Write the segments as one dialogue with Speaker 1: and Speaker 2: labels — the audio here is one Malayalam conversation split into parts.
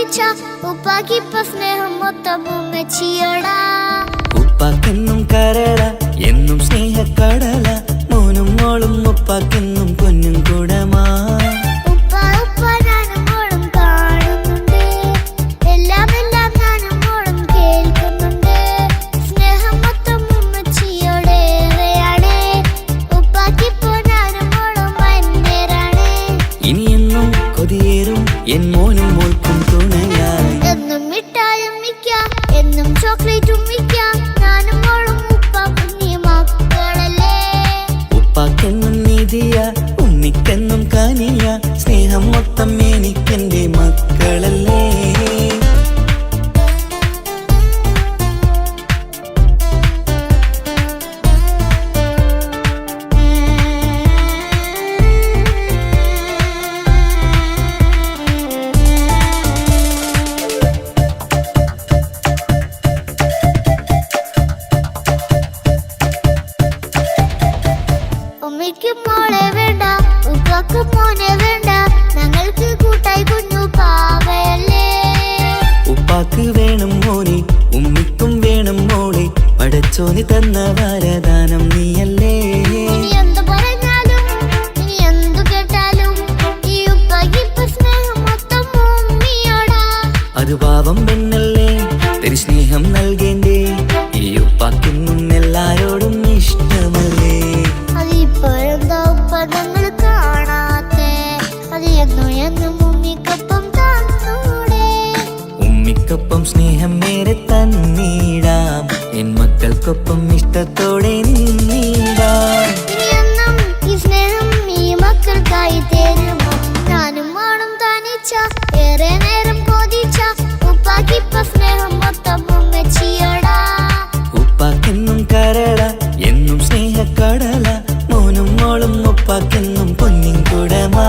Speaker 1: തോന്നിച്ച ഉപ്പാക്കിപ്പ സ്നേഹം മൊത്തം ഉമ്മച്ചിയോടാ.
Speaker 2: ഉപ്പാക്കെന്നും കരള എന്നും സ്നേഹക്കടല, മോനും മോളും ഉപ്പാക്കെന്നും പൊന്നും കൂടമാ.
Speaker 1: ഉപ്പ ഉപ്പ ഞാനും മോളും കാണുന്നുണ്ട്, എല്ലാം എല്ലാം ഞാനും മോളും കേൾക്കുന്നുണ്ട്. സ്നേഹം മൊത്തം ഉമ്മച്ചിയോടേറെയാണ്, ഉപ്പാക്കിപ്പോ ഞാനും മോളും അന്യരാണ്.
Speaker 2: ഇനിയെന്നും കൊതിയേറും എൻ മോനും മോൾക്കും തുണയായി.
Speaker 1: എന്നും മിഠായും മിക്കാം, എന്നും ചോക്ലേറ്റും മിക്കാം, ഞാനും മോളും ഉപ്പാക്കും മക്കളല്ലേ.
Speaker 2: ഉപ്പാക്കെന്നും നീതിയ ഉമ്മിക്കെന്നും കാനിയ, സ്നേഹം മൊത്തം എനിക്കെന്റെ മക്കളല്ലേ.
Speaker 1: ഉമ്മയ്ക്ക് മോളെ വേണ്ട, ഉപ്പാക്ക് മോനെ വേണ്ട, ഞങ്ങൾക്ക് കൂട്ടായി കുഞ്ഞു പാവയല്ലേ.
Speaker 2: ഉപ്പാക്ക് വേണം മോനെ, ഉമ്മിക്കും വേണം മോളെ, പടച്ചോന് തന്ന വരദാനം നീയല്ലേ.
Speaker 1: ഇനി എന്തു പറഞ്ഞാലും ഇനി എന്തു കേട്ടാലും ഈ ഉപ്പാക്കിപ്പ സ്നേഹം മൊത്തം ഉമ്മിയോടാ.
Speaker 2: അത് പാവം പെണ്ണല്ലേ, തരി സ്നേഹം നൽകേണ്ടേ, ഈ ഉപ്പാക്കെന്നും എല്ലാരോടും ഇഷ്ടമല്ലേ.
Speaker 1: അതിപ്പോഴെന്താ ഉപ്പ ഞങ്ങൾ കാണാത്തെ, അത് എന്നും എന്നും ഉമ്മിക്കൊപ്പം തന്നൂടെ.
Speaker 2: ഉമ്മിക്കൊപ്പം സ്നേഹം മേരെ തന്നീടാം, എൻ മക്കൾക്കൊപ്പം ഇഷ്ടത്തോടെ നിന്നീടാം.
Speaker 1: ഇനിയെന്നും ഈ സ്നേഹം ഈ മക്കൾക്കായി തരുമോ, ഞാനും മോളും തനിച്ച ഏറെ നേരം കൊതിച്ച ഉപ്പാക്കിപ്പ സ്നേഹം മൊത്തം ഉമ്മച്ചിയോടാ.
Speaker 2: ഉപ്പാക്കെന്നും കരള എന്നും സ്നേഹക്കടല, മോനും മോളും ഉപ്പാക്കെന്നും പൊന്നിൻ കുടമാ.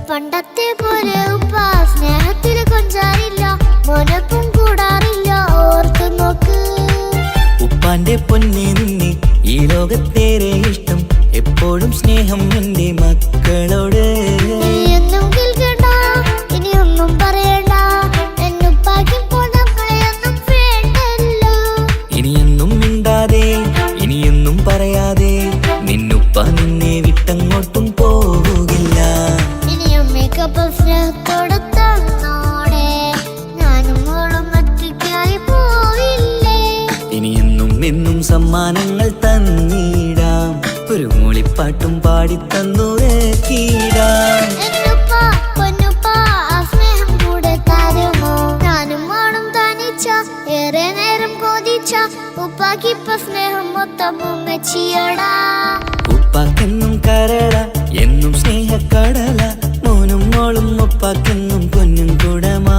Speaker 1: പണ്ടത്തെ പോലെ ഉപ്പ സ്നേഹത്തിൽ കൊഞ്ചാറില്ല, മോനൊപ്പം കൂടാറില്ല, ഓർത്തു നോക്ക്.
Speaker 2: ഉപ്പാന്റെ പൊന്നെ നിന്നെ ഈ ലോകത്തേറെ ഇഷ്ടം, എപ്പോഴും സ്നേഹം എന്റെ മക്കളോട്.
Speaker 1: ഇനിയൊന്നും കേൾക്കണ്ട, ഇനിയൊന്നും പറയണ്ട, എന്നുപ്പാക്കിപ്പോ നമ്മളെയൊന്നും വേണ്ടല്ലോ.
Speaker 2: ഇനിയൊന്നും മിണ്ടാതെ ഇനിയൊന്നും പറയാതെ, നിന്നുപ്പ നിന്നെ വിട്ടങ്ങോട്ടും പോവുകില്ല.
Speaker 1: ഇനിയും മേക്കപ്പ് സ്നേഹത്തോടെ തന്നോടെ, ഞാനും മോളും ഒറ്റയ്ക്കായി പോയില്ലേ.
Speaker 2: ഇനിയെന്നും എന്നും സമ്മാനങ്ങൾ തന്നീടാം, ഒരു മൂളിപ്പാട്ടും പാടിത്തന്നുറക്കിടാം.
Speaker 1: എന്നുപ്പ പൊന്നുപ്പ ആ സ്നേഹം കൂടെ തരുമോ, ഞാനും മോളും തനിച്ച ഏറെ നേരം കൊതിച്ച ഉപ്പാക്കിപ്പ സ്നേഹം മൊത്തം ഉമ്മച്ചിയോടാ.
Speaker 2: ഉപ്പാക്കെന്നും കരള എന്നും സ്നേഹക്കടല, മോനും മോളും ഉപ്പാക്കെന്നും പൊന്നും കുടമാ.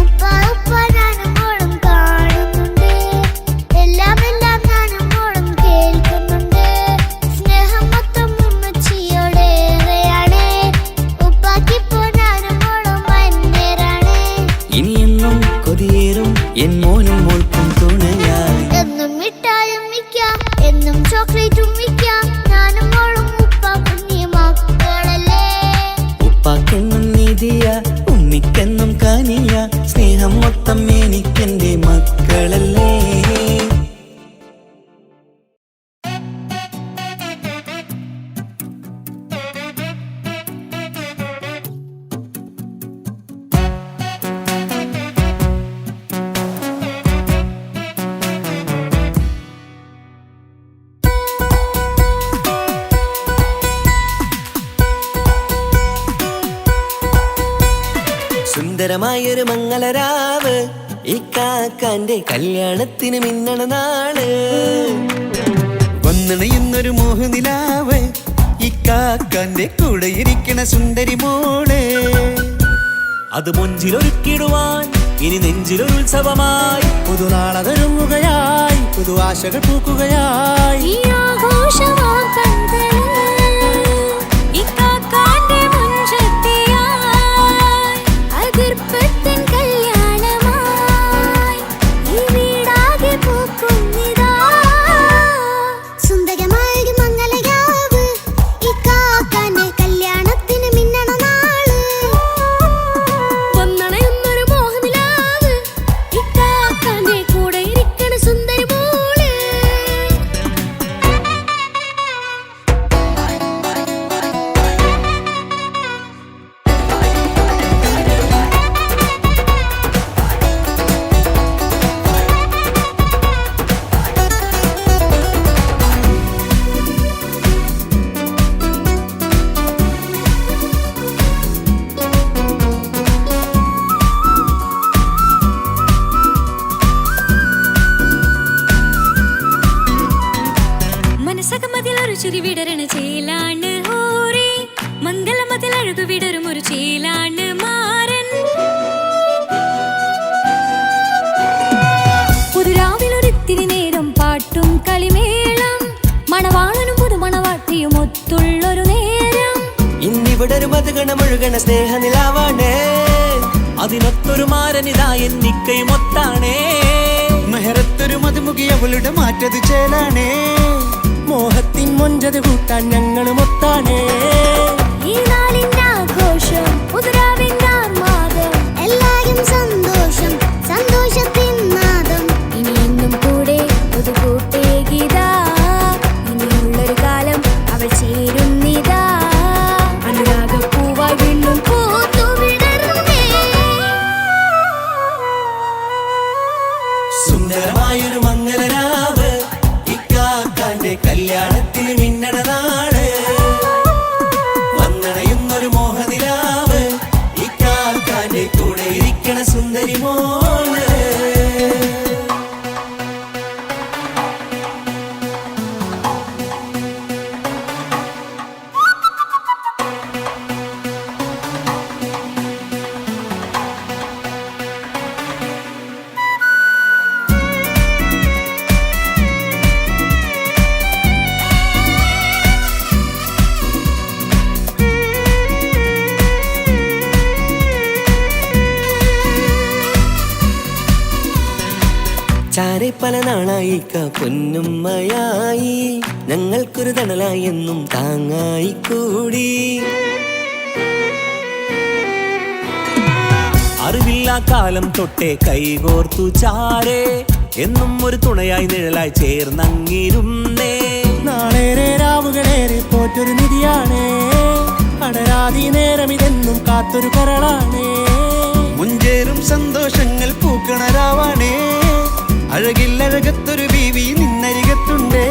Speaker 1: ഉപ്പ ഉപ്പ ഞാനും മോളും കാണുന്നുണ്ട്, എല്ലാം എല്ലാം ഞാനും മോളും കേൾക്കുന്നുണ്ട്. സ്നേഹം മൊത്തം ഉമ്മച്ചിയോടേറെയാണ്, ഉപ്പാക്കിപ്പോ ഞാനും മോളും അന്യരാണ്.
Speaker 2: ഇനിയെന്നും കൊതിയേറും എൻ മോനും മോൾക്കും തുണയായി.
Speaker 1: എന്നും മിഠായും മിക്കാം, എന്നും ചോക്ലേറ്റും മിക്കാം, ഞാനും മോളും ഉപ്പാക്കും മക്കളല്ലേ.
Speaker 2: ഉപ്പാക്കെന്നും നീതിയ ഉമ്മിക്കെന്നും കാനിയ, സ്നേഹം മൊത്തം എനിക്കെന്റെ മക്കളല്ലേ. സുന്ദരമായൊരു മംഗളരാവ്, ഈ കാക്കാന്റെ കല്യാണത്തിന് മിന്നണ നാള്. വന്നണയുന്നൊരു മോഹനിലാവ്, ഈ കാക്കാന്റെ കൂടെ ഇരിക്കണ സുന്ദരി മോള്. അത് മുഞ്ചിലൊരുക്കിടുവാൻ ഇനി നെഞ്ചിലൊരുത്സവമായി, പുതുനാളതൊരുങ്ങുകയായി, പുതു ആശകൾ പൂക്കുകയായി.
Speaker 1: ഈ ആഘോഷം
Speaker 3: സകമതിലൊരു ചിരി വിടരണ ചേലാണ് ഹോറി, മംഗലമതിലഴകു വിടരും ഒരു ചേലാണ് മാരൻ. പുതുരാവിലൊരിത്തിരി നേരം പാട്ടും കളിമേളം, മണവാളനും പുതുമണവാട്ടിയും ഒത്തുള്ളൊരു നേരം.
Speaker 2: ഇന്നിവിടെ ഒരു മധുഗണമൊഴുകണ സ്നേഹനിലാവാണേ, അതിനൊത്തൊരു മാരനിതാ എന്നിക്കയും ഒത്താണേ. മെഹറത്തൊരു മധുമുഖി അവളുടെ മാറ്റത് ചേലാണേ, മോഹത്തിൻ മൊഞ്ചത് കൂട്ടാൻ ഞങ്ങളും ഒത്താണേ.
Speaker 1: ഈ നാളിന്റെ ആഘോഷം പുതുരാവിന്റെ ആർമാദം, എല്ലാരും സന്തോഷം സന്തോഷത്തിൻ നാദം.
Speaker 3: ഇനി എന്നും കൂടെ പുതുകൂട്ടേ ഗീതാ, ഇനിയുള്ളൊരു കാലം അവൾ ചേരുന്നിതാ. അനുരാഗപ്പൂവായി വീണ്ടും
Speaker 1: പൂത്തുവിടർന്നേ.
Speaker 2: സുന്ദരമായൊരു മംഗലരാവ്, ഇക്കാക്കാന്റെ കല്യാണത്തിന് മിന്നണ നാട്. വന്നണയുന്നൊരു മോഹനിലാവ്, ഇക്കാക്കാന്റെ കൂടെ ഇരിക്കണ സുന്ദരി മോള്. ചാരെ പല നാളായി പൊന്നുമ്മയായി, ഞങ്ങൾക്കൊരു തണലായി എന്നും താങ്ങായി കൂടി. അറിവില്ലാ കാലം തൊട്ടേ കൈകോർത്തു ചാരേ, എന്നും ഒരു തുണയായി നിഴലായി ചേർന്നങ്ങിരുന്നേ.
Speaker 4: നാളേറെ രാവുകളേറെ പോറ്റൊരു നിധിയാണേ, അടരാതി നേരം ഇതെന്നും കാത്തൊരു കരളാണേ.
Speaker 2: മുഞ്ചേറും സന്തോഷങ്ങൾ പൂക്കണരാവാണേ, അഴകില്ലഴകത്തൊരു ബീവി നിന്നരികത്തുണ്ടേ.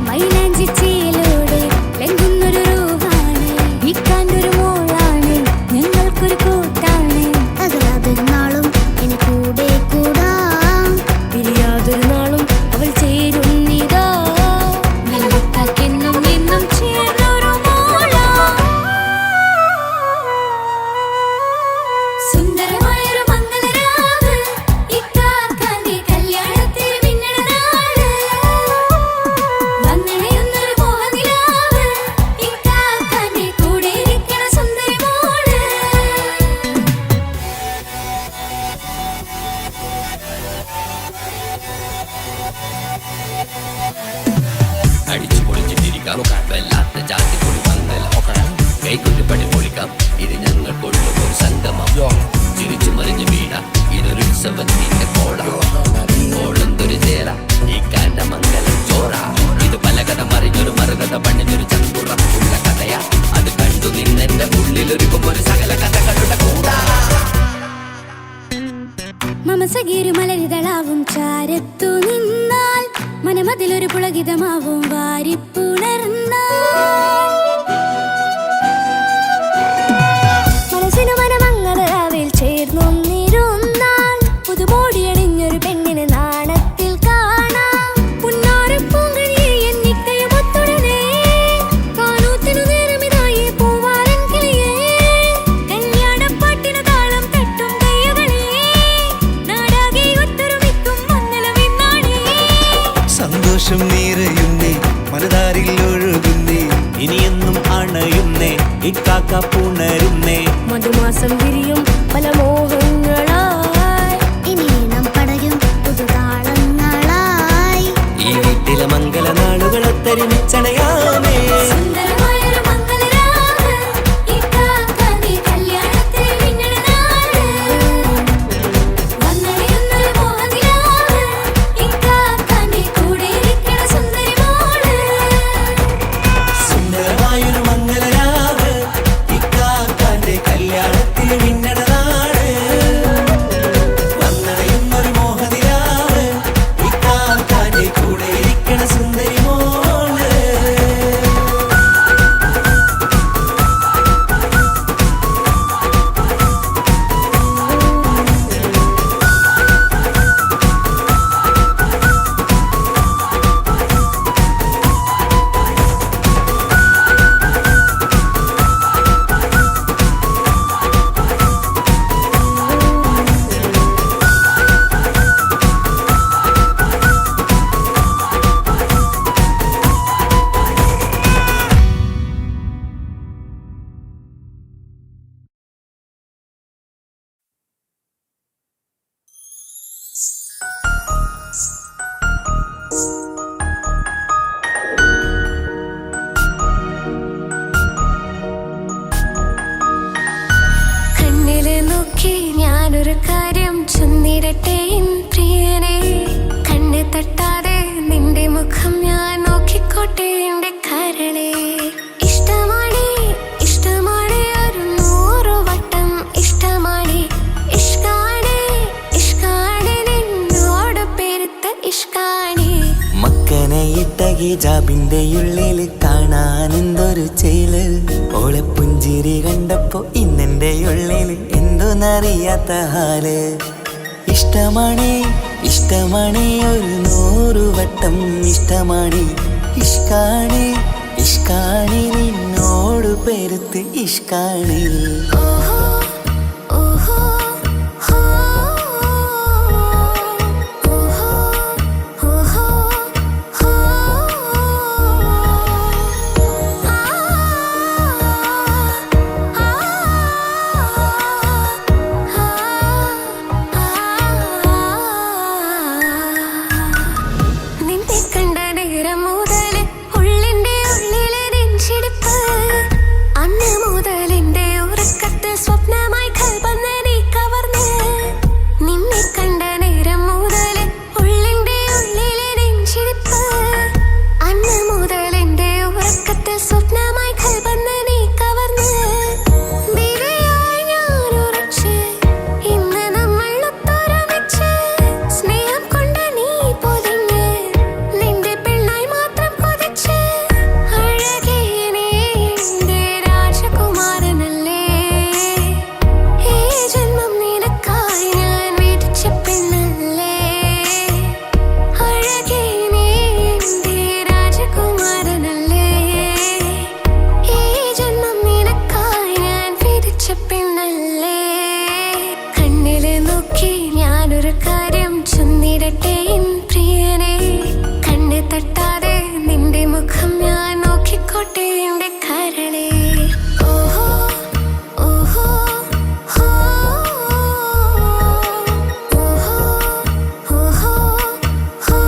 Speaker 3: മൈലാഞ്ചി ചേലോടെ ലംഘുന്നൊരു രൂപാണ്, ഇക്കാണ്ടൊരു മോളാണ്, ഞങ്ങൾക്കൊരു കൂട്ടാണ്.
Speaker 1: അകലാതൊരു നാളും ഇനി കൂടെ കൂടാം,
Speaker 3: പിരിയാതൊരു നാളും അവൾ ചേരുന്നിതാ. നൽകത്താക്കെന്നും എന്നും ചേർന്നൊരു മോളാ. സുന്ദരമായൊരു മംഗലരാവ്, ഇക്കാക്കാന്റെ കല്യാണത്തിന് മിന്നണ നാട്. വന്നണയുന്നൊരു മോഹനിലാവ്, ഇക്കാക്കാന്റെ കൂടെ ഇരിക്കണ സുന്ദരി മോള്.
Speaker 5: അടിച്ചു പൊളിച്ചിട്ടിരിക്കാം, വല്ലാത്ത ജാതി പൊളി മംഗലം. കൈകൊണ്ട് പണി പൊളിക്കാം, ഇത് ഞങ്ങൾക്കുള്ള ഒരു സംഗമം. ചിരിച്ചു മറിഞ്ഞു വീണ ഇതൊരു ഉത്സവത്തിന്റെ കോളന്തൊരു ചേര, ഈ കാണ്ട മംഗലം ചോറ. ഇത് പല കഥ മറിഞ്ഞൊരു മറുകഥ പണിഞ്ഞൊരു ചങ്കുറപ്പുള്ള കഥയാ, അത് കണ്ടു നിന്നെന്റെ ഉള്ളിലൊരുക്കും ഒരു സകല കഥകളുടെ കൂടാ.
Speaker 3: മമസഗീരു മലരിതളാവും ചാരത്തു നിന്നാൽ, മനമതിലൊരു പുളകിതമാവും വാരിപ്പുണർന്നാൽ. മനസ്സിനു മനമംഗളരാവിൽ ചേർന്നൊന്നിരുന്നാൽ, പുതുമോടിയണിഞ്ഞൊരു പെണ്ണിന് നാണത്തിൽ കാണാം. പുന്നാരപ്പൂങ്കഴിയെ എന്നിക്കയും ഒത്തുടനെ, കാനൂത്തിനു നേരമിതായി പൂവാലൻ കിളിയേ. കല്യാണപ്പാട്ടിനു താളം തട്ടും കയ്യുകളേ, നാടാകെ ഒത്തൊരുമിക്കും മംഗലമെന്നാണേ.
Speaker 2: സന്തോഷം നിറയുന്നേ, മനതാരിൽ ഒഴുകുന്നേ, ഇനിയെന്നും അണയുന്നേ, ഇക്കാക്ക പുണരുന്നേ.
Speaker 3: മധുമാസം വിരിയും പല മോഹങ്ങളായി,
Speaker 1: ഇനി നാം പടരും പുതുതാളങ്ങളായി.
Speaker 2: ഈ വീട്ടിലെ മംഗല നാളുകളൊത്തരിമിച്ചണയാമേ.
Speaker 3: സുന്ദരമായൊരു മംഗലരാവ്, ഇക്കാക്കാന്റെ കല്യാണത്തിന് മിന്നണ നാട്. വന്നണയുന്നൊരു മോഹനിലാവ്, ഇക്കാക്കാന്റെ കൂടെ ഇരിക്കണ സുന്ദരി മോള്.
Speaker 2: സുന്ദരമായൊരു മംഗലരാവ്, ഇക്കാക്കാന്റെ കല്യാണത്തിന് മിന്നണ നാട്. വന്നണയുന്നൊരു മോഹനിലാവ്, ഇക്കാക്കാന്റെ കൂടെ ഇരിക്കണ സുന്ദരി മോള്.
Speaker 3: ചൊന്നിടട്ടെ എൻ പ്രിയനെ കണ്ണ് തട്ടാതെ നിന്റെ മുഖം ഞാൻ നോക്കിക്കോട്ടെ എന്റെ കരളെ ഇഷ്ടമാണ് ഇഷ്ടമാണ് ഒരു 100 വട്ടം ഇഷ്ടമാണ് ഇഷ്കാണ് ഇഷ്കാണ് നിന്നോട് പെരുത്ത ഇഷ്കാണ്
Speaker 6: മക്കനെ ഇട്ട ഹിജാബിന്റെ ഉള്ളിൽ കാണാൻ എന്തൊരു ചേല് ഓളെ പുഞ്ചിരി കണ്ടപ്പോ ഇന്നെന്റെ ഉള്ളിൽ എന്തോന്നറിയാത്ത ഹാല് ഇഷ്ടമാണ് ഇഷ്ടമാണ് ഒരു 100 വട്ടം ഇഷ്ടമാണ് ഇഷ്കാണ് ഇഷ്കാണ് നിന്നോട് പെരുത്ത് ഇഷ്കാണ്
Speaker 3: ഓഹോ ഓഹോ ഹോ ഓഹോ ഓഹോ ഹോ നിന്നെ കണ്ട നേരം മുതൽ ഉള്ളിന്റെ ഉള്ളിലെ നെഞ്ചിടിപ്പ് അന്ന് മുതൽ എന്റെ ഉറക്കത്തിൽ സ്വപ്നമായി കൽപ്പന നീ കവർന്ന് നിന്നെ കണ്ട നേരം മുതൽ ഉള്ളിന്റെ ഉള്ളിലെ നെഞ്ചിടിപ്പ് അന്ന് മുതൽ എന്റെ ഉറക്കത്തിൽ സ്വപ്നമായി കൽപ്പന നീ കവർന്ന് വിരയായി ഞാൻ ഉറച്ച് ഇന്ന് നമ്മൾ ഒത്തൊരുമിച്ച് സ്നേഹം കൊണ്ട് നീ പൊതിഞ്ഞ് നിന്റെ പെണ്ണായി മാത്രം കൊതിച്ച് അഴകേ നീ എന്റെ രാജകുമാരനല്ലേ ഈ ജന്മം നിനക്കായി ഞാൻ വിധിച്ച പെണ്ണല്ലേ അഴകേ നീ എന്റെ രാജകുമാരനല്ലേ ഈ ജന്മം നിനക്കായി ഞാൻ വിധിച്ച പെണ്ണല്ലേ കണ്ണില് നോക്കി ഞാനൊരു കാര്യം ചൊന്നിടട്ടെ എൻ പ്രിയനെ കണ്ണ് തട്ടാതെ നിന്റെ മുഖം ഞാൻ നോക്കിക്കോട്ടെ എന്റെ കരളെ ഓഹോ ഓഹോ ഹോ ഓഹോ ഓഹോ ഹോ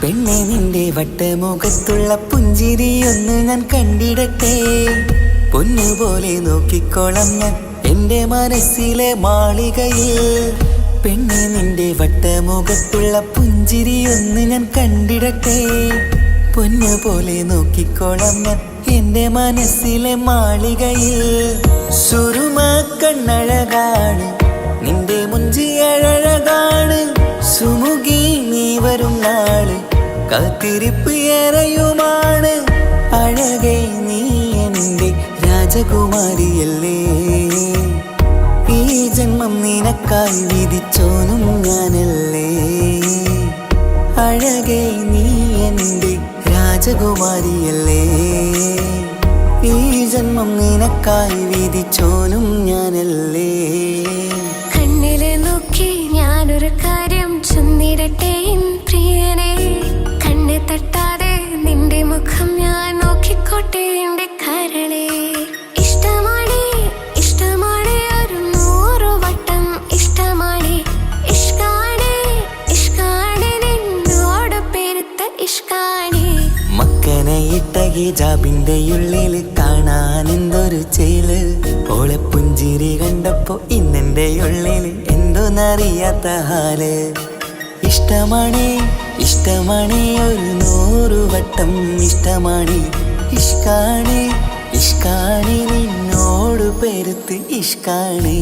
Speaker 6: പെണ്ണെ നിന്റെ വട്ടമുഖത്തുള്ള പുഞ്ചിരിയൊന്ന് ഞാൻ കണ്ടിടട്ടെ പൊന്നുപോലെ നോക്കിക്കോളം ഞാൻ എന്റെ മനസ്സിലെ മാളികയിൽ പെണ്ണെ നിന്റെ വട്ടമുഖത്തുള്ള പുഞ്ചിരിയൊന്ന് ഞാൻ കണ്ടിടട്ടെ പൊന്നുപോലെ നോക്കിക്കോളം ഞാൻ എന്റെ മനസ്സിലെ മാളികയിൽ സുറുമ കണ്ണഴകാണ് നിന്റെ മുഞ്ചിയഴകാണ് സുമുഖി നീ വരും നാള് കാത്തിരിപ്പ് ഏറെയുമാണ് അഴകെ നീ എന്റെ രാജകുമാരിയല്ലേ ഈ ജന്മം നിനക്കായി വിധിച്ചോനും ഞാനല്ലേ അഴകെ നീ എന്റെ രാജകുമാരിയല്ലേ ഈ ജന്മം നിനക്കായി വിധിച്ചോനും ഞാനല്ലേ
Speaker 3: കണ്ണില് നോക്കി ഞാനൊരു കാര്യം ചൊന്നിടട്ടെ എൻ പ്രിയനെ കണ്ണ് തട്ടാതെ നിന്റെ മുഖം ഞാൻ നോക്കിക്കോട്ടെ എന്റെ കരളെ ഇഷ്ടമാണ് ഇഷ്ടമാണ് ഒരു 100 വട്ടം ഇഷ്ടമാണ് ഇഷ്കാണ് ഇഷ്കാണ് നിന്നോട് പെരുത്ത ഇഷ്കാണ്
Speaker 6: മക്കനെ ഇട്ട ഹിജാബിന്റെ ഉള്ളിൽ കാണാൻ എന്തൊരു ചേല് ഓളെ പുഞ്ചിരി കണ്ടപ്പോ ഇന്നെന്റെ ഉള്ളിൽ എന്തോന്നറിയാത്ത ഹാല് ഇഷ്ടമാണ് ഇഷ്ടമാണ് ഒരു 100 വട്ടം ഇഷ്ടമാണ് ഇഷ്കാണ് ഇഷ്കാണ് നിന്നോട് പെരുത്ത് ഇഷ്കാണ്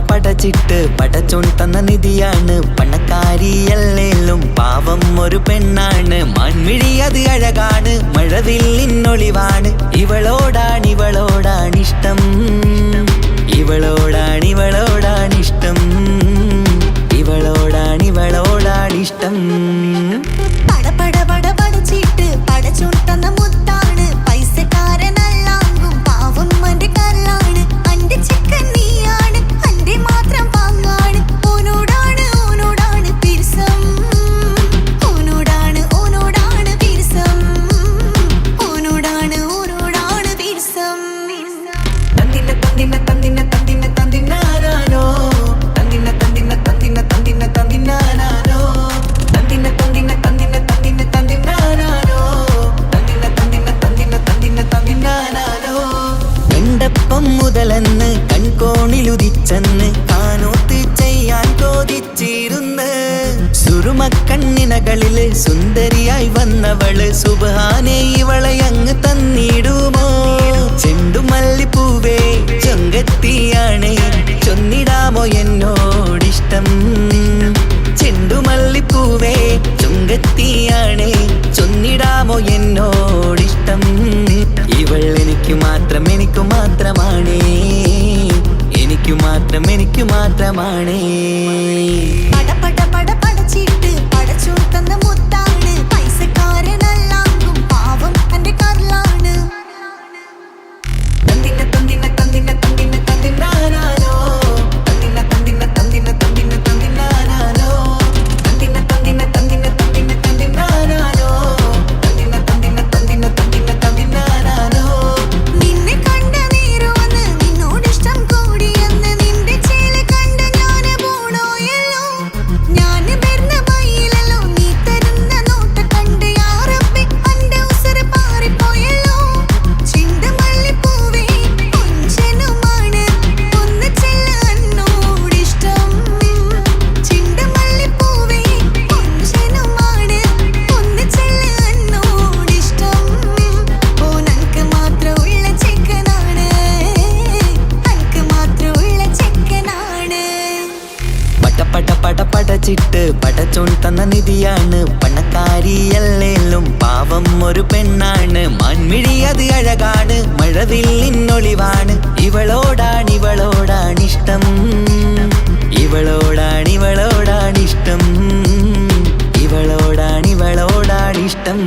Speaker 6: പടച്ചിട്ട് പടച്ചോൺ തന്ന നിധിയാണ് പണക്കാരിയല്ലേലും പാവം ഒരു പെണ്ണാണ് മാൻമിഴി അത് അഴകാണ് മഴവില്ലിന്നൊളിവാണ് ഇവളോടാണിഷ്ടം ഇവളോടാണിഷ്ടം, ഇവളോടാണിഷ്ടം.
Speaker 3: പടപട പടപടച്ചിട്ട് പടച്ചോൻ തന്ന മുത്താണ്, പൈസക്കാരനല്ലാങ്കും പാവം അന്റെ കല്ലാണ്. അന്റെ ചിക്കൻ നീയാണ്, അന്റെ മാത്രം പാങ്ങാണ്. ഓനോടാണ് പിരിസം, ഓനോടാണ് പിരിസം, ഓനോടാണ് പിരിസം.
Speaker 6: തന്തിന തന്തിന തന്തിന തന്തിന തന്തിനാനോ, തന്തിന തന്തിന തന്തിന തന്തിന തന്തിനാനോ, തന്തിന തന്തിന തന്തിന തന്തിന തന്തിനാനോ, തന്തിന തന്തിന തന്തിന തന്തിന തന്തിനാനോ. കണ്ടപ്പം മുതലെന്ന് കൺകോണിലുദിച്ചെന്ന് കാനോത്ത് ചെയ്യാൻ ചോദിച്ചിരുന്ന്. സുറുമക്കണ്ണിനകളില് സുന്ദരിയായി വന്നവള് സുബ്ഹാനേ ഇവളെ അങ്ങ് തന്നിടുമോ? ചെണ്ടുമല്ലിപ്പൂവേ ചൊങ്കത്തിയാണ്, ചൊന്നിടാമോ എന്നോടിഷ്ടം? ചെണ്ടുമല്ലിപ്പൂവേ ചൊങ്കത്തിയാണ്, ചൊന്നിടാമോ എന്നോടിഷ്ടം? ഇവൾ എനിക്ക് മാത്രമാണേ, എനിക്ക് മാത്രമാണേ.
Speaker 3: പടപട പടപടച്ചിട്ട് പടച്ചോൻ തന്ന മുത്താണ്, പൈസക്കാരനല്ലാങ്കും പാവം അന്റെ കല്ലാണ്.
Speaker 6: തന്തിന തന്തിന തന്തിന തന്തിന തന്തിനാനോ, തന്തിന തന്തിന തന്തിന തന്തിന തന്തിനാനോ, തന്തിന തന്തിന തന്തിന തന്തിന തന്തിനാനോ, തന്തിന തന്തിന തന്തിന തന്തിന തന്തിനാനോ.
Speaker 3: നിന്നെ കണ്ട നേരുവന്ന് നിന്നോടിഷ്ടം കൂടിയെന്ന്, നിന്റെ ചേല് കണ്ട ഞാന് പോണോയല്ലോ. ഞാന് വരുന്ന വഴിയിലല്ലോ നീ തരുന്ന നോട്ട കണ്ട് യാ റബ്ബി അന്റെ ഉസറ് പാറിപ്പോയല്ലോ. ചെണ്ടുമല്ലിപ്പൂവേ കൊഞ്ചനുമാണ്, ഒന്ന് ചെല്ല എന്നോടിഷ്ടം. ചെണ്ടുമല്ലിപ്പൂവേ കൊഞ്ചനുമാണ്, ഒന്ന് ചെല്ല എന്നോടിഷ്ടം. ഓനക്ക് മാത്രമുള്ള ചെക്കനാണ്, അനക്ക് മാത്രമുള്ള ചെക്കനാണ്.
Speaker 6: പടപട പടപടച്ചിട്ട് പടച്ചോൻ തന്ന നിധിയാണ്, പണക്കാരിയല്ലേലും പാവം ഒരു പെണ്ണാണ്. മാൻമിഴി അത് അഴകാണ്, മഴവില്ലിന്നൊളിവാണ്. ഇവളോടാണിഷ്ടം, ഇവളോടാണിഷ്ടം, ഇവളോടാണിഷ്ടം.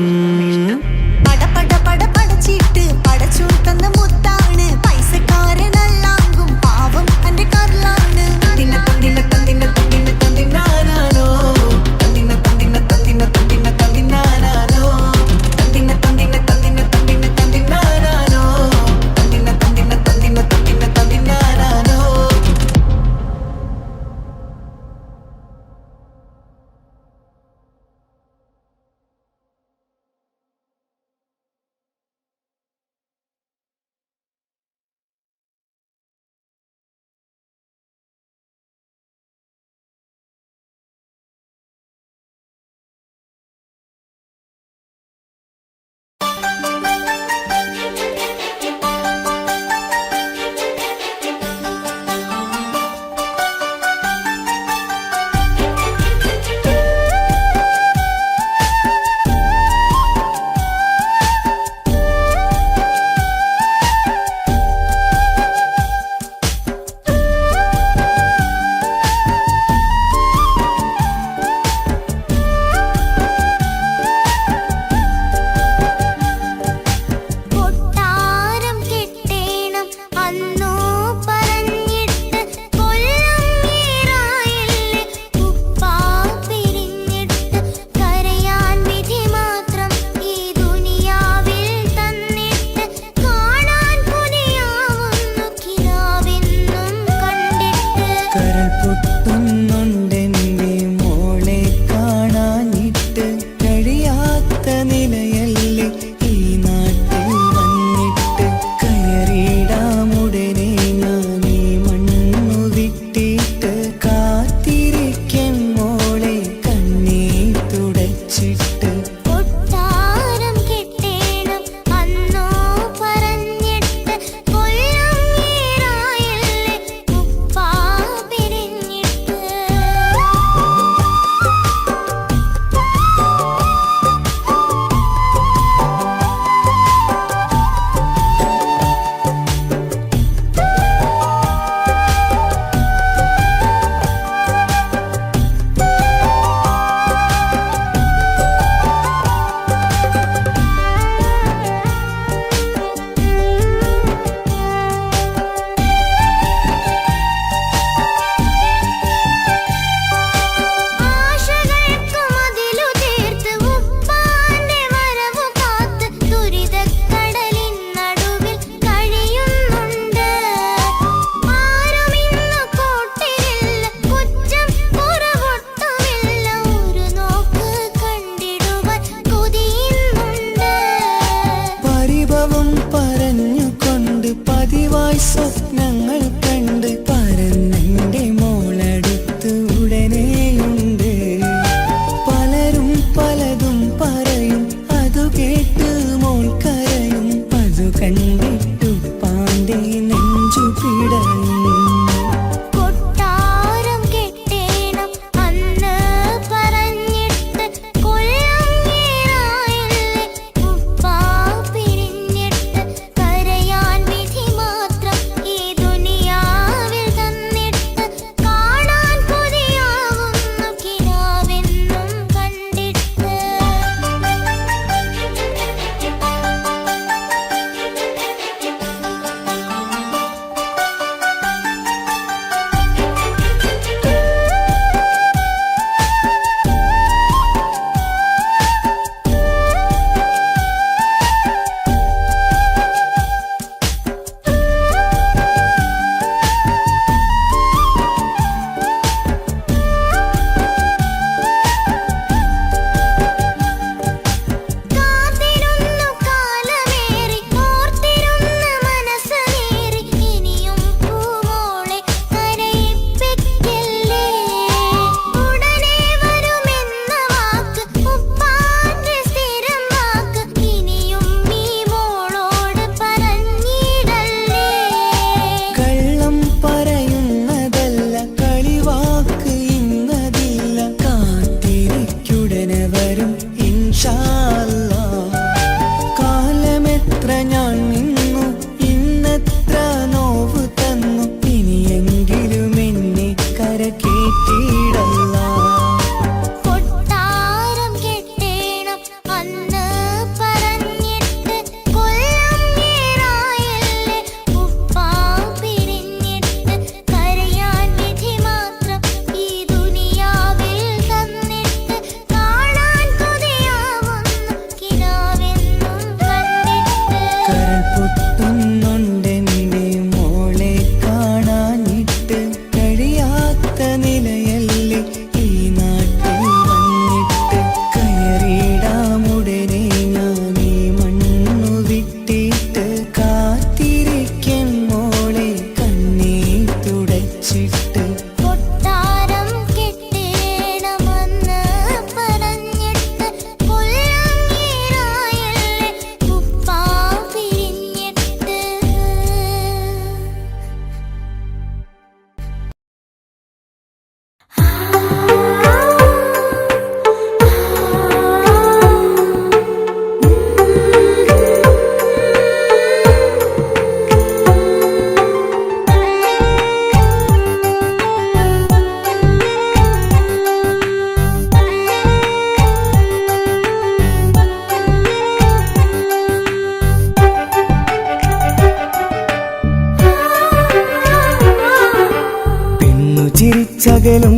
Speaker 6: ചിരിച്ചകലും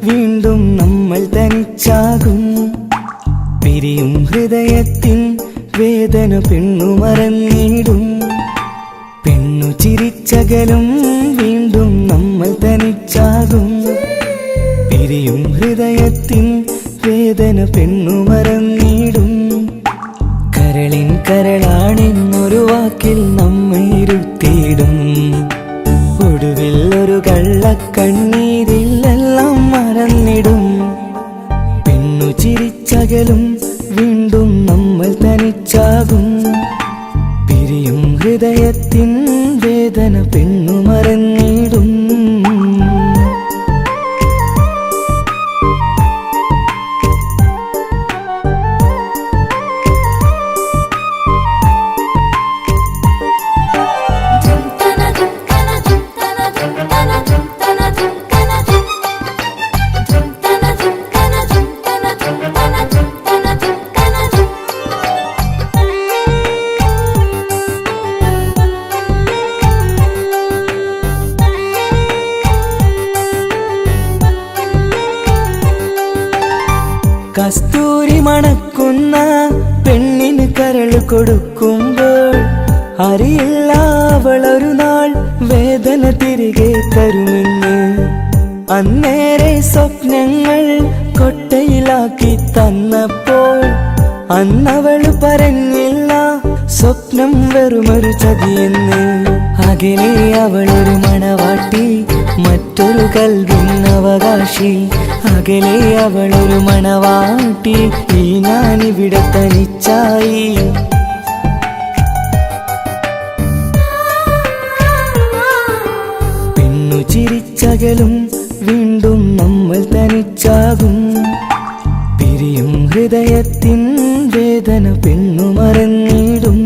Speaker 6: വീണ്ടും നമ്മൾ തനിച്ചാകും പിരിയും ഹൃദയത്തിൻ വേദന പെണ്ണു മറന്നിടും പെണ്ണു ചിരിച്ചകലും വീണ്ടും നമ്മൾ തനിച്ചാകും പിരിയും ഹൃദയത്തിൻ വേദന പെണ്ണു മറന്നിടും കരളിൻ കരളാണെന്നൊരു വാക്കിൽ നമ്മെ ഇരുത്തിയിടും ഒടുവിൽ ഒരു കള്ളക്കണ്ണീരിലെല്ലാം മറന്നിടും പെണ്ണു ചിരിച്ചകലും വീണ്ടും നമ്മൾ തനിച്ചാകും പിരിയും ഹൃദയത്തിൻ വേദന പെണ്ണു മറന്നിടും കസ്തൂരി മണക്കുന്ന പെണ്ണിന് കരള് കൊടുക്കുമ്പോൾ അറിയില്ല അവളൊരു നാൾ വേദന തിരികെ തരുമെന്ന് അന്നേരെ സ്വപ്നങ്ങൾ കൊട്ടയിലാക്കി തന്നപ്പോൾ അന്നവള് പറഞ്ഞില്ല സ്വപ്നം വെറുമൊരു ചതിയെന്ന് അകലെ അവളൊരു മണവാട്ടി മറ്റൊരു കൽവിൻ അവകാശി അകലെ അവളൊരു മണവാട്ടി ഈ ഞാനിവിടെ തനിച്ചായി പെണ്ണു ചിരിച്ചകലും വീണ്ടും നമ്മൾ തനിച്ചാകും പിരിയും ഹൃദയത്തിൻ വേദന പെണ്ണു മറന്നിടും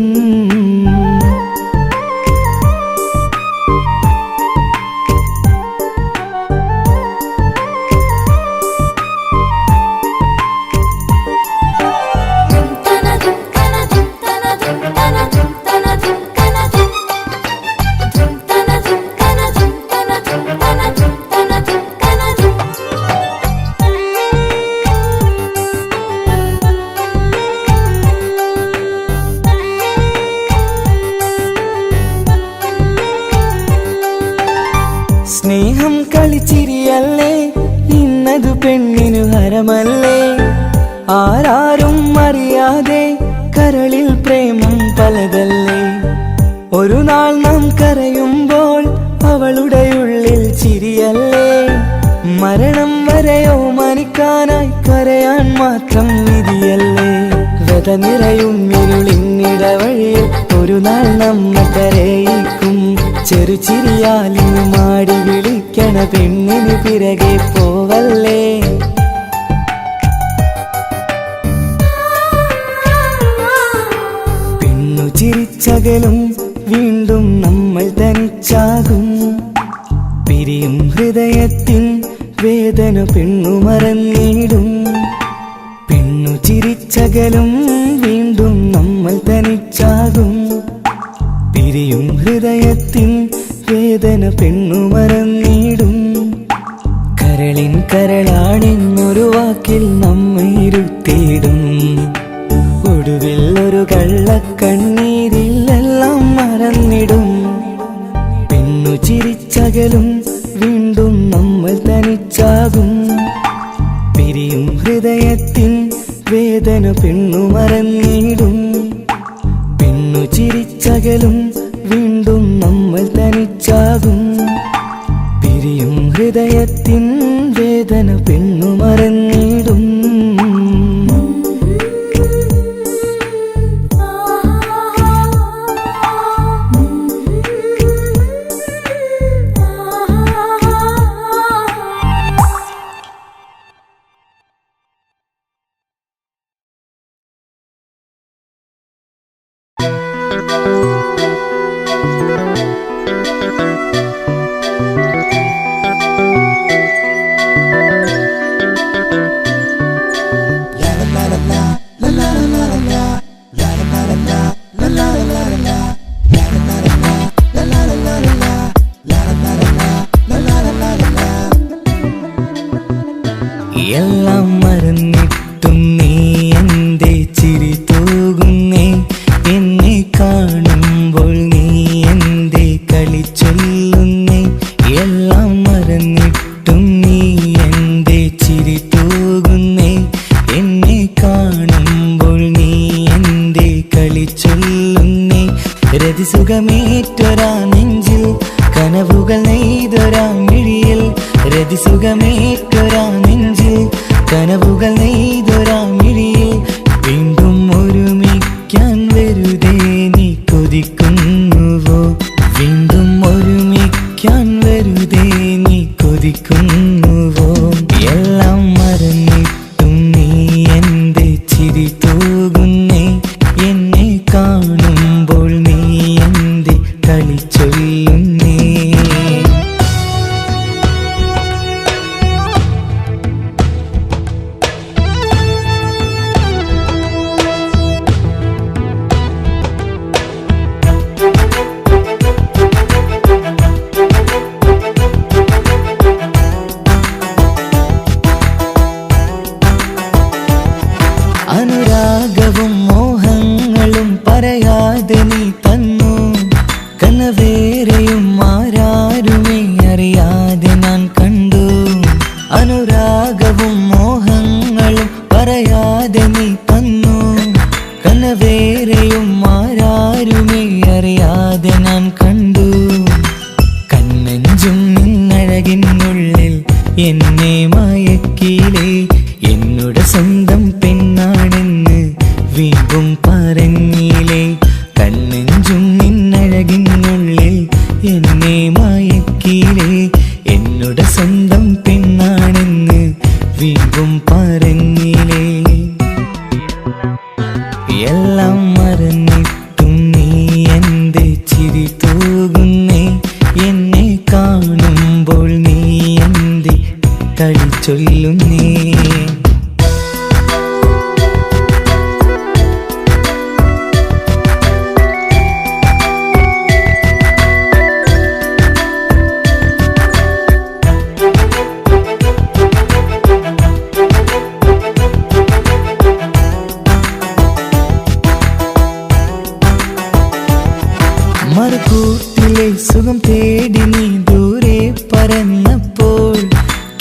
Speaker 6: സ്നേഹം കളിച്ചിരിയല്ലേ ഇന്നതു പെണ്ണിനു ഹരമല്ലേ ആരാരും അറിയാതെ കരളിൽ പ്രേമം പലതല്ലേ ഒരു നാൾ നാം കരയുമ്പോൾ അവളുടെ ഉള്ളിൽ ചിരിയല്ലേ മരണം വരെയോ മനിക്കാനായി കരയാൻ മാത്രം വിധിയല്ലേ വ്യത നിറയും ഇരുളിന്നിടവഴിയിൽ ഒരു നാൾ നമ്മ കരയിക്കും ചെറുചിരിയാലിന് മാടി വിളിക്കണ പെണ്ണിന് പിറകെ പോവല്ലേ പെണ്ണു ചിരിച്ചകലും വീണ്ടും നമ്മൾ തനിച്ചാകും പിരിയും ഹൃദയത്തിൻ വേദന പെണ്ണു മറന്നിടും പെണ്ണു ചിരിച്ചകലും വീണ്ടും നമ്മൾ തനിച്ചാകും പിരിയും ഹൃദയത്തിൻ വേദന പെണ്ണു മറന്നിടും കരളിൻ കരളാണെന്നൊരു വാക്കിൽ നമ്മെ ഇരുത്തിയിടും ഒടുവിൽ ഒരു കള്ളക്കണ്ണീരിലെല്ലാം മറന്നിടും പെണ്ണു ചിരിച്ചകലും വീണ്ടും നമ്മൾ തനിച്ചാകും പിരിയും ഹൃദയത്തിൻ വേദന പെണ്ണു മറന്നിടും പെണ്ണു ചിരിച്ചകലും വീണ്ടും നമ്മൾ തനിച്ചാകും പിരിയും ഹൃദയത്തിൻ വേദന പെണ്ണു മറന്നിടും രതിസുഖമേറ്റൊരാ നെഞ്ചിൽ കനവുകൾ നെയ്തൊരാ മിഴിയിൽ രതിസുഖമേറ്റൊരാ നെഞ്ചിൽ കനവുകൾ നെയ്തൊരാ മിഴിയിൽ വീണ്ടും ഒരുമിക്കാൻ വെറുതെ നീ കൊതിക്കുന്നുവോ വീണ്ടും ഒരുമിക്കാൻ വെറുതെ നീ കൊതിക്കുന്നുവോ എല്ലാം മറന്നിട്ടും നീ എന്റെ ചിരി തൂകുന്നേ എന്നെ കാണുമ്പോൾ നീ എന്റെ കളി ചൊല്ലുന്നേ അനുരാഗവും മോഹങ്ങളും പറയാതെ നീ തന്നു കനവേറെയും ആരാരുമേ അറിയാതെ ഞാൻ കണ്ടു അനുരാഗവും മോഹങ്ങളും പറയാതെ നീ തന്നു കനവേറെയും ആരാരുമേ അറിയാതെ ഞാൻ കണ്ടു കണ്ണെഞ്ചും നിന്നഴകിനുള്ളിൽ എന്നെ മയക്കിലേ എന്നോട് സ്വന്തം പെണ്ണാണെന്ന് വീണ്ടും പറഞ്ഞില്ലേ കണ്ണെഞ്ചും നിന്നഴകിനുള്ളിൽ എന്നെ മയക്കിലേ എന്നോട് സ്വന്തം പെണ്ണാണെന്ന് വീണ്ടും പറഞ്ഞില്ലേ എല്ലാം മറന്നിട്ടും നീ എന്റെ ചിരി തൂകുന്നേ എന്നെ കാണുമ്പോൾ നീ എന്റെ കളി ചൊല്ലുന്നേ മറുകൂട്ടിലെ സുഖം തേടി നീ ദൂരെ പറന്നപ്പോൾ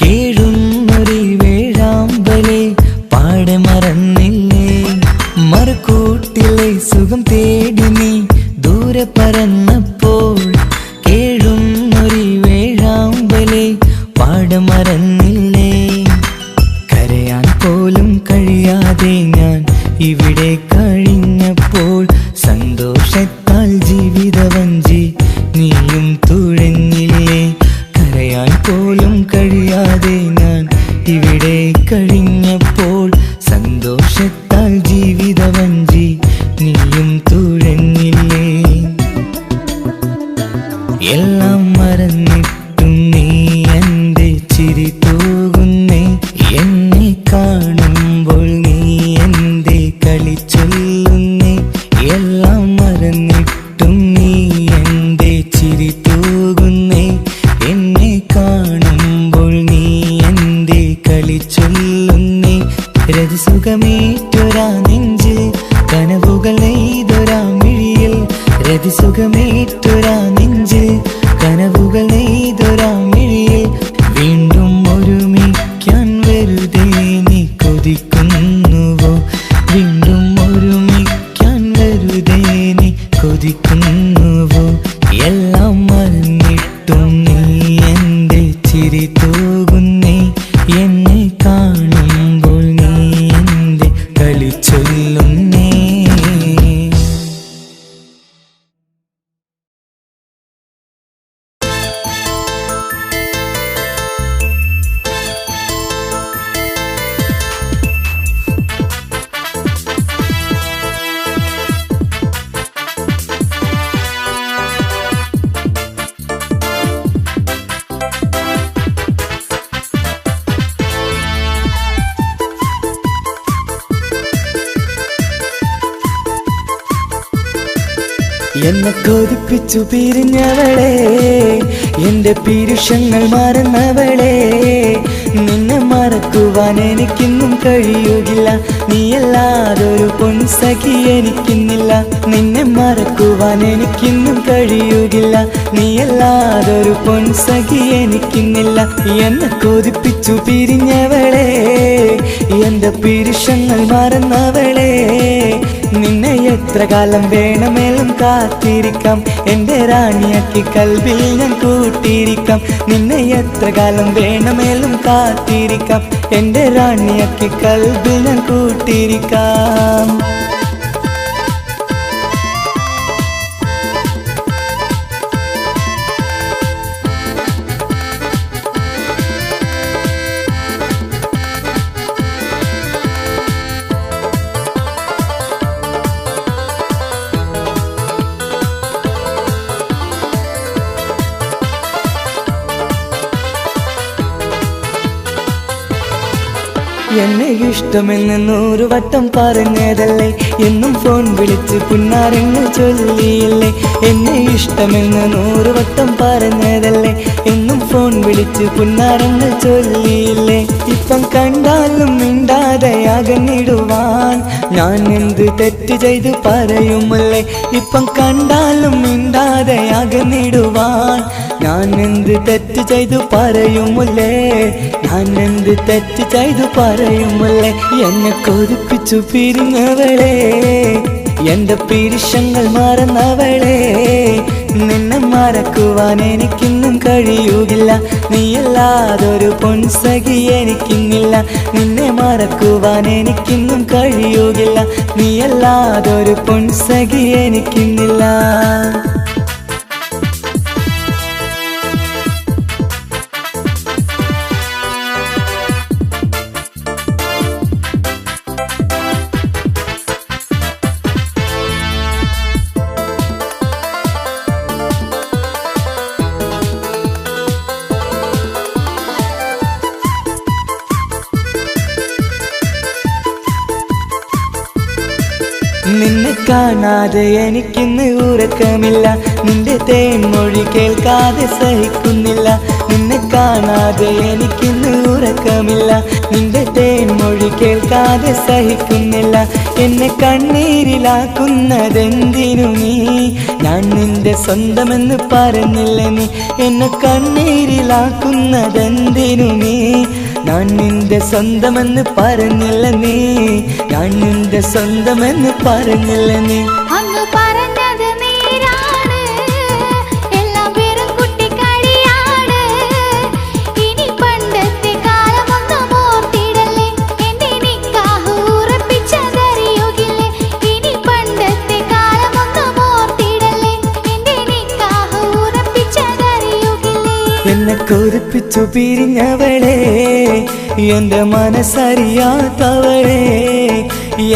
Speaker 6: കേഴുന്നൊരു വേഴാമ്പലെ പാടെ മറന്നില്ലേ മറുകൂട്ടിലെ സുഖം തേടി നീ ദൂരെ പറന്നപ്പോൾ കേഴുന്നൊരു വേഴാമ്പലെ പാടെ മറന്നില്ലേ കരയാൻ പോലും കഴിയാതെ ഞാൻ ഇവിടെ കഴിഞ്ഞപ്പോൾ സന്തോഷത്താൽ ജീവിതവഞ്ചി നീയും തുഴഞ്ഞില്ലേ കരയാൻ പോലും കഴിയാതെ ഞാൻ ഇവിടെ കഴിഞ്ഞപ്പോൾ സന്തോഷത്താൽ ജീവിതവഞ്ചി നീയും തുഴഞ്ഞില്ലേ എല്ലാം മറന്നിട്ടും നീ എന്റെ ചിരി തൂകുന്നേ എന്നെ കാണുമ്പോൾ നീ എന്റെ കളി ചൊല്ലുന്നേ എല്ലാം മറന്നിട്ടും നീ എന്റെ ചിരി തൂകുന്നേ എന്നെ കാണുമ്പോൾ നീ എന്റെ കളി ചൊല്ലുന്നേ രതിസുഖമേറ്റൊരാ നെഞ്ചിൽ കനവുകൾ നെയ്തൊരാ മിഴിയിൽ രതിസുഖമേറ്റൊരാ നെഞ്ചിൽ കനവുകൾ നെയ്തൊരാ മിഴിയിൽ വീണ്ടും ഒരുമിക്കാൻ വെറുതെ നീ കൊതിക്കുന്നുവോ വീണ്ടും ഒരുമിക്കാൻ വെറുതെ നീ കൊതിക്കുന്നുവോ എല്ലാം മറന്നിട്ടും നീ എന്റെ ചിരി തൂകുന്നേ എന്നെ കാണുമ്പോൾ നീ എന്റെ കളി ചൊല്ലുന്നേ എന്നെ കൊതിപ്പിച്ചു പിരിഞ്ഞവളെ എന്റെ പീരുഷങ്ങൾ മറന്നവളെ നിന്നെ മറക്കുവാൻ എനിക്കിന്നും കഴിയുകില്ല നീയല്ലാതൊരു പൊൻസഖി എനിക്കിന്നില്ല നിന്നെ മറക്കുവാൻ എനിക്കിന്നും കഴിയുകില്ല നീയല്ലാതൊരു പൊൻസഖി എനിക്കിന്നില്ല എന്നെ കൊതിപ്പിച്ചു പിരിഞ്ഞവളെ എന്റെ പീരുഷങ്ങൾ മറന്നവളെ നിന്നെ എത്ര കാലം വേണമെങ്കിലും കാത്തിരിക്കാം എൻ്റെ റാണിയാക്കി കൽവിൽ ഞാൻ കൂട്ടിയിരിക്കാം നിന്നെ എത്ര കാലം വേണമേലും കാത്തിരിക്കാം എൻ്റെ റാണിയാക്കി കൽവിൽ ഞാൻ കൂട്ടിയിരിക്കാം എന്നെ ഇഷ്ടമെന്ന് 100 വട്ടം പറഞ്ഞതല്ലേ എന്നും ഫോൺ വിളിച്ച് പുന്നാരങ്ങൾ ചൊല്ലിയില്ലേ എന്നെ ഇഷ്ടമെന്ന് 100 വട്ടം പറഞ്ഞതല്ലേ എന്നും ഫോൺ വിളിച്ച് പുന്നാരങ്ങൾ ചൊല്ലിയില്ലേ ഇപ്പം കണ്ടാലും മിണ്ടാതെ അകന്നിടുവാൻ ഞാൻ എന്ത് തെറ്റ് ചെയ്ത് പറയുമല്ലേ ഇപ്പം കണ്ടാലും മിണ്ടാതെ അകന്നിടുവാൻ ഞാൻ എന്ത് തെറ്റ് ചെയ്തു പറയുമല്ലേ ഞാൻ എന്ത് തെറ്റ് ചെയ്തു പറയുമല്ലേ എന്നെ കൊതിപ്പിച്ചു പിരിഞ്ഞവളെ എൻ്റെ പിരിശങ്ങൾ മറന്നവളെ നിന്നെ മറക്കുവാൻ എനിക്കിന്നും കഴിയുകില്ല നീയല്ലാതൊരു പൊൻസഖി എനിക്കിന്നില്ല നിന്നെ മറക്കുവാൻ എനിക്കിന്നും കഴിയുകില്ല നീയല്ലാതൊരു പൊൻസഖി എനിക്കിന്നില്ല നിന്നെ കാണാതെ എനിക്കിന്ന് ഉറക്കമില്ല നിന്റെ തേൻമൊഴി കേൾക്കാതെ സഹിക്കുന്നില്ല നിന്നെ കാണാതെ എനിക്കിന്ന് ഉറക്കമില്ല നിന്റെ തേൻമൊഴി കേൾക്കാതെ സഹിക്കുന്നില്ല എന്നെ കണ്ണീരിലാക്കുന്നതെന്തിനു നീ ഞാൻ നിന്റെ സ്വന്തമെന്ന് പറഞ്ഞില്ല നീ എന്നെ കണ്ണീരിലാക്കുന്നതെന്തിനു നീ ഞാൻ നിന്റെ സ്വന്തമെന്ന് പറഞ്ഞില്ല നീ ഞാൻ നിന്റെ സ്വന്തമെന്ന് പറഞ്ഞില്ല നീ
Speaker 1: അങ്ങ് പറഞ്ഞത് നേരാണ് എല്ലാം വെറും കുട്ടിക്കളിയാണ് ഇനി പണ്ടത്തെ കാലമൊന്നും ഓർത്തിടല്ലേ എന്റെ നിക്കാഹ് ഉറപ്പിച്ചതറിയുകില്ലേ ഇനി പണ്ടത്തെ കാലമൊന്നും ഓർത്തിടല്ലേ എന്റെ നിക്കാഹ് ഉറപ്പിച്ചതറിയുകില്ലേ
Speaker 6: എന്നെ കൊതിപ്പിച്ചു പിരിഞ്ഞവളെ എൻ്റെ മനസ്സറിയാത്തവളെ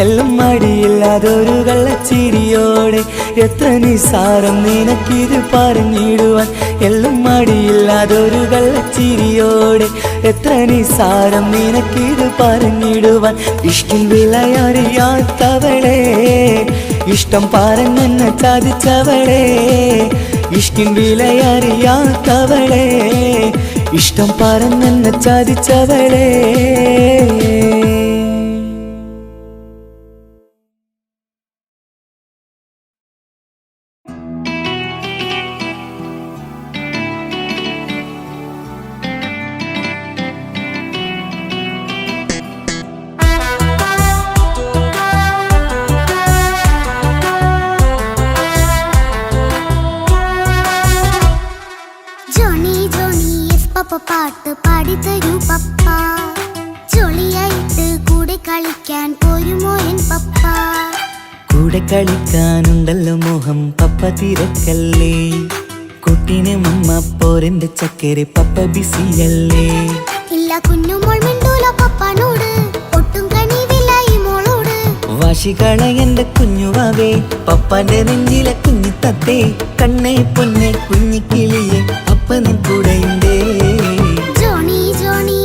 Speaker 6: എല്ലാം മടിയില്ലാതൊരു കള്ളച്ചിരിയോടെ എത്ര നിസാരം നിനക്കിത് പറഞ്ഞിടുവാൻ എല്ലാം മടിയില്ലാതൊരു കള്ളച്ചിരിയോടെ എത്ര നിസാരം നിനക്കിത് പറഞ്ഞിടുവാൻ ഇഷ്കിൻ വിലയറിയാത്തവളെ ഇഷ്ടം പറഞ്ഞെന്നെ ചതിച്ചവളെ ഇഷ്കിൻ വിലയറിയാത്തവളെ ഇഷ്ടം പറഞ്ഞെന്നെ ചതിച്ചവളെ
Speaker 1: ജോണി ജോണി എസ് പപ്പ പാട്ട് പാടിത്തരൂ പപ്പ ജോളിയായിട്ട് കൂടെ കളിക്കാൻ പോരുമോ എൻ പപ്പ
Speaker 6: കൂടെ കളിക്കാനുണ്ടല്ലോ മോഹം പപ്പ തിരക്കല്ലേ കുട്ടീനെ മമ്മ പോരെന്റെ ചക്കര പപ്പ ബിസിയല്ലേ
Speaker 1: ഇല്ല കുഞ്ഞുമോൾ മിണ്ടൂല പപ്പനോട് ഒട്ടും കണിവില്ല ഈ മോളോട്
Speaker 6: വാശികള എന്റെ കുഞ്ഞുവാവേ പപ്പാന്റെ നെഞ്ചിലെ കുഞ്ഞിത്തത്തേ കണ്ണേ പൊന്നെ കുഞ്ഞിക്കിളിയെ അപ്പനും കൂടെയുണ്ടേ
Speaker 1: Johny Johny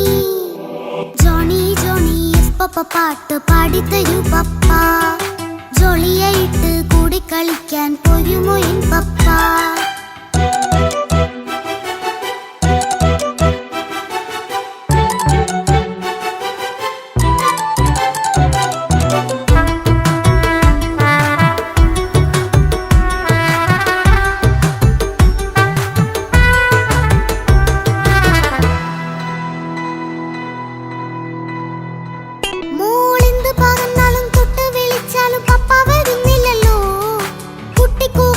Speaker 1: Johny Johny yes papa പാട്ട് പാടിത്തരൂ പപ്പ ജോളിയായിട്ട് കൂടെ കളിക്കാൻ പോരുമോ എൻ പപ്പ മോളെന്ത് പറഞ്ഞാലും തൊട്ട് വിളിച്ചാലും പപ്പ വരുന്നില്ലല്ലോ കുട്ടിക്കൂ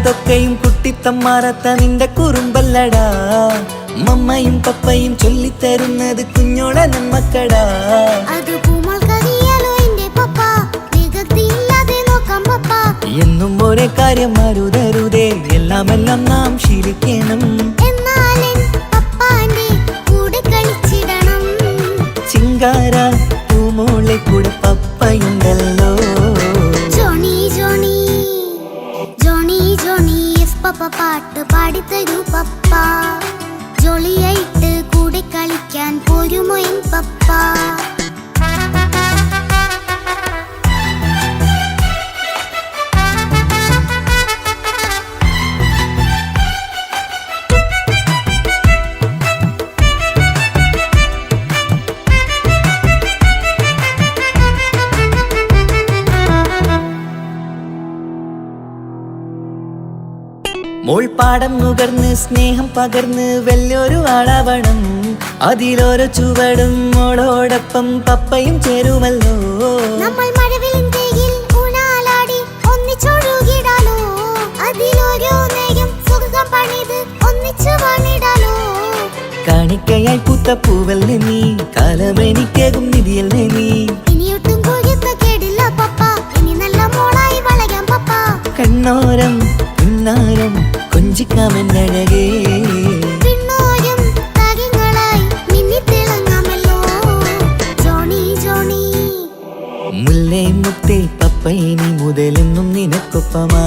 Speaker 6: അതൊക്കെയും കുട്ടിത്തമ്മാറത്ത നിന്റെ കുറുമ്പല്ലടാ. മമ്മയും പപ്പയും ചൊല്ലിത്തരുന്നത് കുഞ്ഞോളെ നമ്മക്കടാ.
Speaker 1: അത് പൂമൾക്കറിയാലോ എന്റെ പപ്പ, വികൃതിയില്ലാതെ നോക്കാം പപ്പ.
Speaker 6: എന്നും ഒരേ കാര്യം അരുതരുതേ, എല്ലാം നാം ശീലിക്കണം.
Speaker 1: എന്നാലും പപ്പാന്റെ കൂടെ കളിച്ചിടണം.
Speaker 6: ചിങ്കാര പൂമോളെ കൂടെ പപ്പയുണ്ടല്ലോ.
Speaker 1: Johny Johny Johny Johny yes papa പാട്ട് പാടിത്തരൂ പപ്പ. ജോളിയായിട്ട് കൂടെ കളിക്കാൻ പോരുമോ എൻ പപ്പ?
Speaker 6: മോൾ പാടം നുകർന്ന് സ്നേഹം പകർന്ന് വലിയൊരു ആളാവണം. അതിലോരോ ചുവടും മോളോടൊപ്പം പപ്പയും ചേരുമല്ലോ.
Speaker 1: നമ്മൾ മഴവിലിൻ തേകിൽ ഊനാലാടി ഒന്നിച്ചൊഴുകിടാലോ. അതിലോരോ നേരം സുഖം പണിത് ഒന്നിച്ചു വാണിടാലോ.
Speaker 6: കാണിക്കയായി പൂത്ത പൂവല്ലേ നീ, കാലമെനിക്കേകും നിധിയല്ലേ നീ.
Speaker 1: ഇനിയൊട്ടും കുഴിത്ത കേടില്ല പപ്പ, ഇനി നല്ല മോളായി വളരാം പപ്പ.
Speaker 6: കണ്ണോരം പിന്നാരം കൊഞ്ചിക്കാമെന്നഴകേ.
Speaker 1: പിന്നോരും താരങ്ങളായി മിന്നിത്തിളങ്ങാമല്ലോ. ജോണി ജോണി
Speaker 6: മുല്ലേ മുത്തേ പപ്പ ഇനി മുതലെന്നും നിനക്കൊപ്പമാ.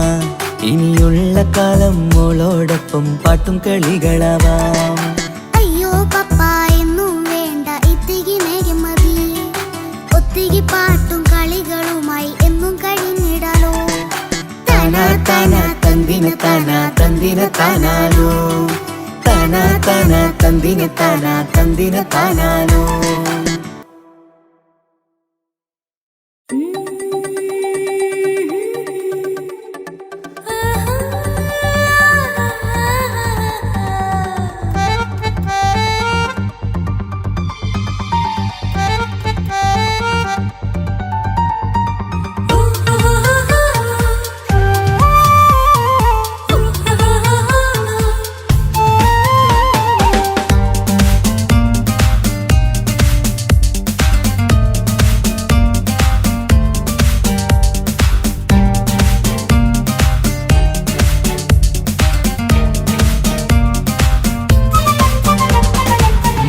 Speaker 6: ഇനിയുള്ള കാലം മോളോടൊപ്പം പാട്ടും കളികളാവാം.
Speaker 1: അയ്യോ പപ്പ എന്നും വേണ്ട ഇത്തിരി നേരം മതി. ഒത്തിരി പാട്ടും കളികളുമായി എന്നും കഴിഞ്ഞിടാലോ.
Speaker 6: താനാ താനാ തന്തിന താനാ തന്തിന താനാനോ. താനാ താനാ തന്തിന താനാ തന്തിന താനാനോ.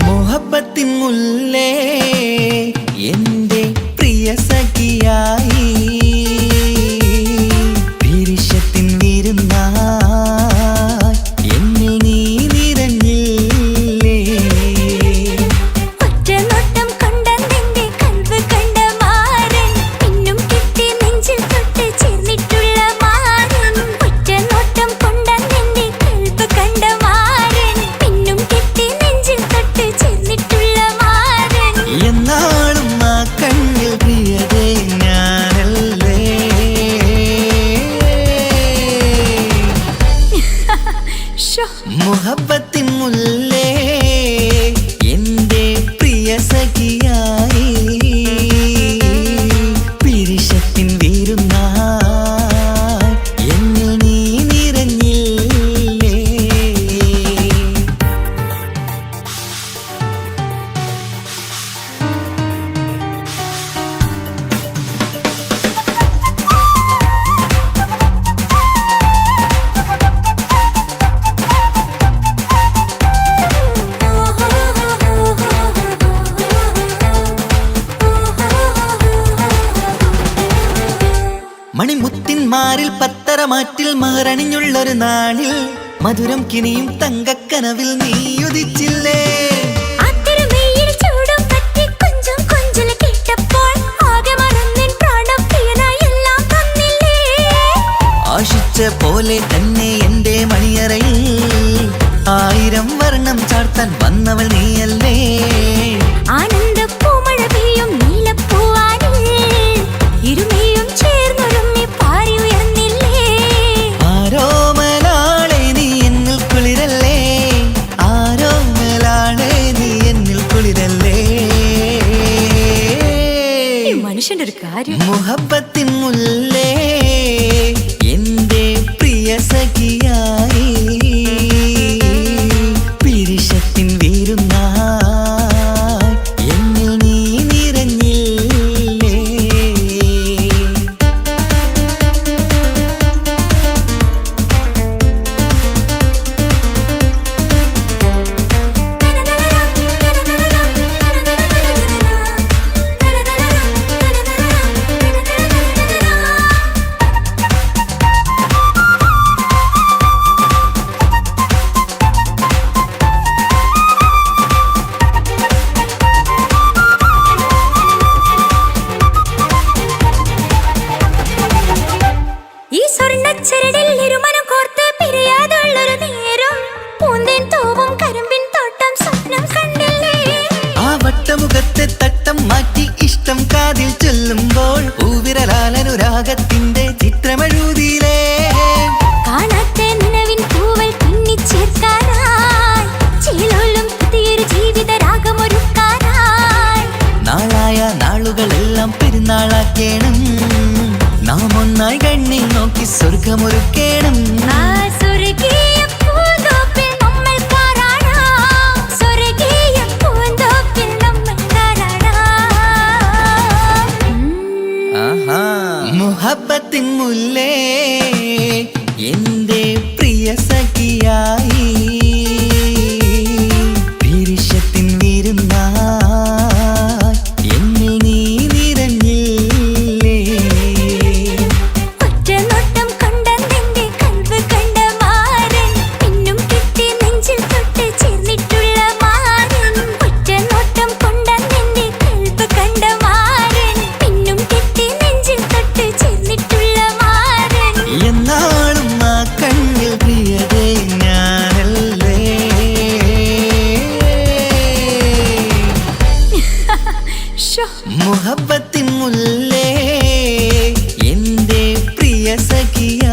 Speaker 6: മുഹബത്തിൻ മുല്ലേ എന്റെ പ്രിയ സഖിയായി, പിരിശത്തിൻ വിരുന്നായി എന്നിൽ നീ നിറഞ്ഞില്ലേ.
Speaker 3: ഒറ്റനോട്ടം കൊണ്ട നിന്റെ കൽവ് കണ്ട മാരൻ, പിന്നും കിട്ടി നെഞ്ചിൽ തൊട്ട് ചേർന്നിട്ടുള്ള മാരൻ. ഒറ്റനോട്ടം കൊണ്ട നിന്റെ കൽവ് കണ്ട മാരൻ, പിന്നും കിട്ടി നെഞ്ചിൽ തൊട്ട് ചേർന്നിട്ടുള്ള മാരൻ.
Speaker 6: എന്നാളും ആ കണ്ണിൽ പ്രിയതേ ഞാനല്ലേ. മുഹബത്തിൻ മുല്ലേ എന്റെ പ്രിയ സഖിയായി, പിരിശത്തിൻ വിരുന്നായി എന്നിൽ നീ നിറഞ്ഞില്ലേ. മണിമുത്തിന്മാരിൽ പത്തരമാറ്റിൽ മഹറണിഞ്ഞുള്ളൊരു നാളിൽ മധുരം കിനിയും തങ്കക്കനവിൽ നീ ഉദിച്ചില്ലേ.
Speaker 3: ആത്തിരമേയിൽ ചൂടും പറ്റി കൊഞ്ചും കൊഞ്ചൽ കേട്ടപ്പോൾ ആകെ മറന്നിൻ പ്രാണപ്രിയനായി എല്ലാം തന്നില്ലേ.
Speaker 6: ആശിച്ച പോലെ തന്നെ എന്റെ മണിയറയിൽ 1000 വർണ്ണം ചാർത്താൻ വന്നവൾ നീയല്ലേ.
Speaker 3: ആനന്ദ പൂമഴ പെയ്യും നീലപ്പൂവാനിൽ ഇരുമയും ചേർന്നൊരുമ്മി പാറി ഉയർന്നില്ലേ.
Speaker 6: ആരോമലാളെ നീ എന്നിൽ കുളിരല്ലേ, ആരോമലാളെ നീ എന്നിൽ കുളിരല്ലേ.
Speaker 3: മനുഷ്യന്റെ ഒരു കാര്യം.
Speaker 6: മുഹബത്തിൻ മുല്ലേ എന്റെ പ്രിയ സഖി
Speaker 2: തട്ടം മാറ്റി ഇഷ്ടം കാതിൽ ചൊല്ലുമ്പോൾ പൂവിരലാലനുരാഗത്തിന്റെ ചിത്രമെഴുതിയിലേ
Speaker 1: കാണാത്ത നിലവിൻ പൂവൽ പിന്നിച്ചേർക്കാനായി ചിലോലും പുതിയൊരു ജീവിത രാഗമൊരുക്കാനായി
Speaker 2: നാളായ നാളുകളെല്ലാം പെരുന്നാളാക്കേണം നാം ഒന്നായി കണ്ണിൽ നോക്കി സ്വർഗമൊരുക്കേണം
Speaker 1: ആ സ്വർഗീയ പൂന്തോപ്പിൽ നമ്മൾ പാറാടാം സ്വർഗീയ പൂന്തോപ്പിൽ നമ്മൾ പാറാടാം
Speaker 2: മുഹബത്തിൻ മുല്ലേ എന്റെ പ്രിയ സഖിയായി പിരിശത്തിൻ വിരുന്നായി എന്നിൽ നീ നിറഞ്ഞില്ലേ
Speaker 1: ഒറ്റ നോട്ടം കൊണ്ട നിന്റെ കൽവ് കണ്ട മാരൻ പിന്നും കിട്ടി നെഞ്ചിൽ തൊട്ട് ചേർന്നിട്ടുള്ള മാരൻ ഒറ്റ നോട്ടം കൊണ്ട നിന്റെ കൽവ് കണ്ട മാരൻ പിന്നും കിട്ടി നെഞ്ചിൽ തൊട്ട് ചേർന്നിട്ടുള്ള മാരൻ
Speaker 2: എന്നാളും ആ കണ്ണിൽ പ്രിയതേ ഞാനല്ലേ മുഹബത്തിൻ മുല്ലേ എന്റെ പ്രിയ സഖിയ